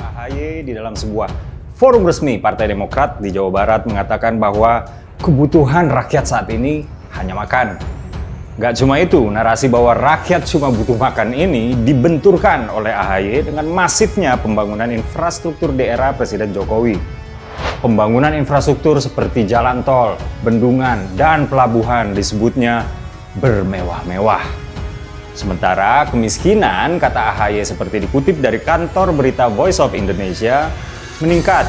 AHY di dalam sebuah forum resmi Partai Demokrat di Jawa Barat mengatakan bahwa kebutuhan rakyat saat ini hanya makan. Gak cuma itu, narasi bahwa rakyat cuma butuh makan ini dibenturkan oleh AHY dengan masifnya pembangunan infrastruktur di era Presiden Jokowi. Pembangunan infrastruktur seperti jalan tol, bendungan, dan pelabuhan disebutnya bermewah-mewah. Sementara kemiskinan, kata AHY seperti dikutip dari kantor berita Voice of Indonesia, meningkat.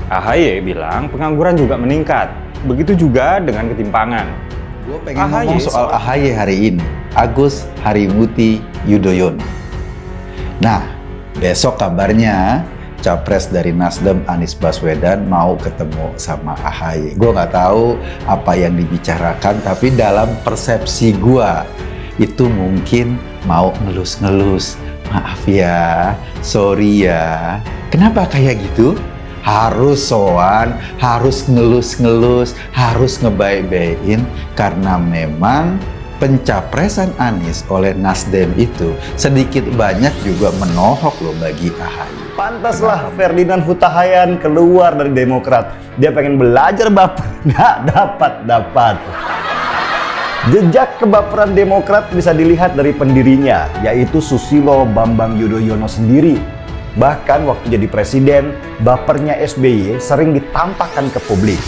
AHY bilang pengangguran juga meningkat. Begitu juga dengan ketimpangan. Gue pengen ngomong soal AHY hari ini, Agus Harimurti Yudhoyono. Nah, besok kabarnya Capres dari Nasdem Anies Baswedan mau ketemu sama AHY. Gue nggak tahu apa yang dibicarakan, tapi dalam persepsi gue itu mungkin mau ngelus-ngelus. Maaf ya, sorry ya. Kenapa kayak gitu? Harus sowan, harus ngelus-ngelus, harus ngebaik-baikin karena memang pencapresan Anies oleh Nasdem itu sedikit banyak juga menohok loh bagi AHY. Pantaslah Ferdinand Huta Hayan keluar dari Demokrat. Dia pengen belajar baper, nggak dapat. Jejak kebaperan Demokrat bisa dilihat dari pendirinya, yaitu Susilo Bambang Yudhoyono sendiri. Bahkan waktu jadi presiden, bapernya SBY sering ditampakkan ke publik.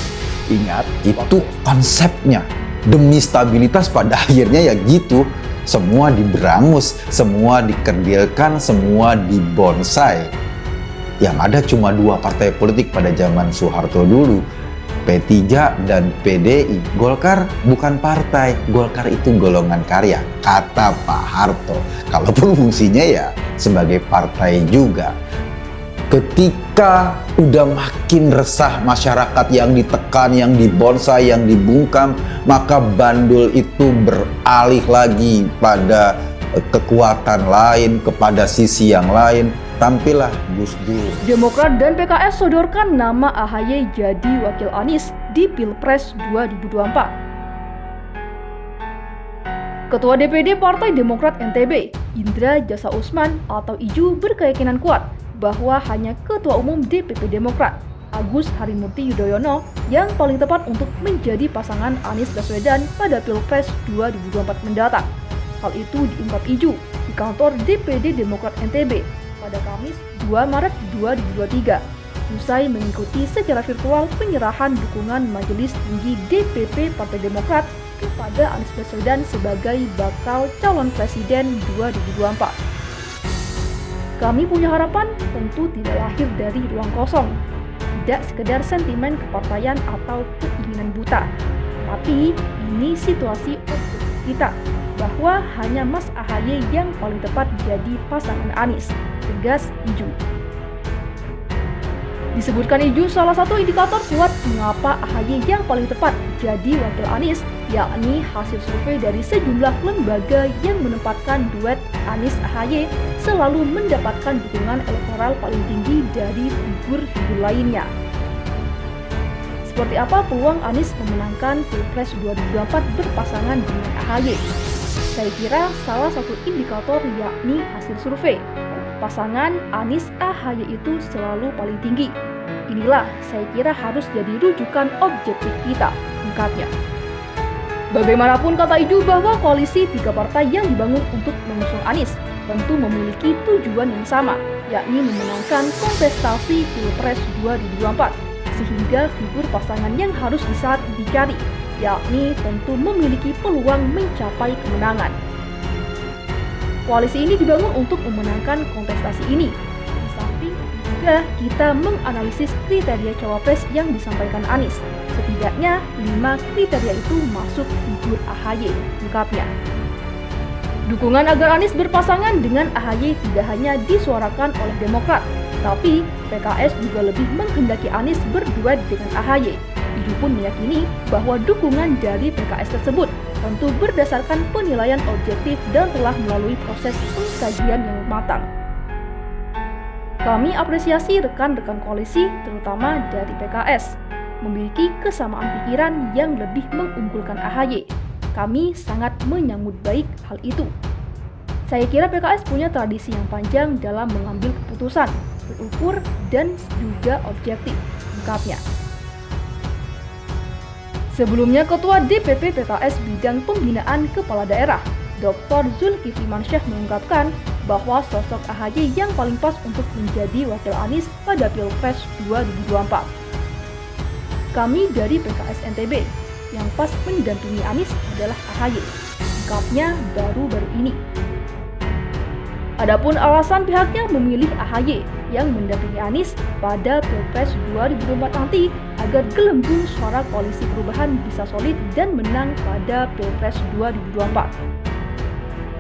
Ingat, itu konsepnya. Demi stabilitas pada akhirnya ya gitu. Semua diberangus, semua dikerdilkan, semua dibonsai. Yang ada cuma dua partai politik pada zaman Soeharto dulu. P3 dan PDI. Golkar bukan partai, Golkar itu golongan karya, kata Pak Harto. Kalaupun fungsinya ya sebagai partai juga. Ketika udah makin resah masyarakat yang ditekan, yang dibonsai, yang dibungkam, maka bandul itu beralih lagi pada kekuatan lain, kepada sisi yang lain. Tampillah Gus Dur. Demokrat dan PKS sodorkan nama AHY jadi wakil Anies di Pilpres 2024. Ketua DPD Partai Demokrat NTB, Indra Jasa Usman atau Iju berkeyakinan kuat bahwa hanya Ketua Umum DPP Demokrat, Agus Harimurti Yudhoyono, yang paling tepat untuk menjadi pasangan Anies Baswedan pada Pilpres 2024 mendatang. Hal itu diungkap Iju di kantor DPD Demokrat NTB pada Kamis 2 Maret 2023 usai mengikuti secara virtual penyerahan dukungan Majelis Tinggi DPP Partai Demokrat kepada Anies Baswedan sebagai bakal calon presiden 2024. Kami punya harapan tentu tidak lahir dari ruang kosong, tidak sekedar sentimen kepartaian atau keinginan buta, tapi ini situasi objektif kita bahwa hanya Mas AHY yang paling tepat jadi pasangan Anies, tegas Iju. Disebutkan Iju salah satu indikator kuat mengapa AHY yang paling tepat jadi wakil Anies, yakni hasil survei dari sejumlah lembaga yang menempatkan duet Anies AHY selalu mendapatkan dukungan elektoral paling tinggi dari figur-figur lainnya. Seperti apa peluang Anies memenangkan Pilpres 2024 berpasangan dengan AHY? Saya kira salah satu indikator yakni hasil survei. Pasangan Anies AHY itu selalu paling tinggi. Inilah saya kira harus jadi rujukan objektif kita, ungkapnya. Bagaimanapun kata Iju bahwa koalisi tiga partai yang dibangun untuk mengusung Anies tentu memiliki tujuan yang sama, yakni memenangkan kontestasi Pilpres 2024, sehingga figur pasangan yang harus bisa dicari, yakni tentu memiliki peluang mencapai kemenangan. Koalisi ini dibangun untuk memenangkan kontestasi ini. Di samping itu juga kita menganalisis kriteria cawapres yang disampaikan Anies. Setidaknya 5 kriteria itu masuk figur AHY, ungkapnya. Dukungan agar Anies berpasangan dengan AHY tidak hanya disuarakan oleh Demokrat, tapi PKS juga lebih menghendaki Anies berduet dengan AHY. Iju pun meyakini bahwa dukungan dari PKS tersebut tentu berdasarkan penilaian objektif dan telah melalui proses pengkajian yang matang. Kami apresiasi rekan-rekan koalisi, terutama dari PKS, memiliki kesamaan pikiran yang lebih mengunggulkan AHY. Kami sangat menyambut baik hal itu. Saya kira PKS punya tradisi yang panjang dalam mengambil keputusan. terukur, dan juga objektif, ungkapnya. Sebelumnya, Ketua DPP PKS Bidang Pembinaan Kepala Daerah, Dr. Zulkifli Mansyah mengungkapkan bahwa sosok AHY yang paling pas untuk menjadi wakil Anies pada Pilpres 2024. Kami dari PKS NTB, yang pas mendampingi Anies adalah AHY, ungkapnya baru-baru ini. Adapun alasan pihaknya memilih AHY yang mendampingi Anies pada Pilpres 2024 nanti agar gelembung suara koalisi perubahan bisa solid dan menang pada Pilpres 2024.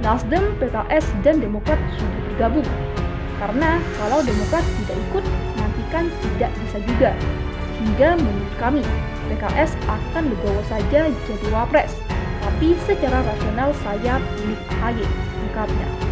Nasdem, PKS, dan Demokrat sudah bergabung. Karena kalau Demokrat tidak ikut, nanti kan tidak bisa juga. Hingga menurut kami, PKS akan legowo saja jadi wapres. Tapi secara rasional saya pilih AHY, ungkapnya.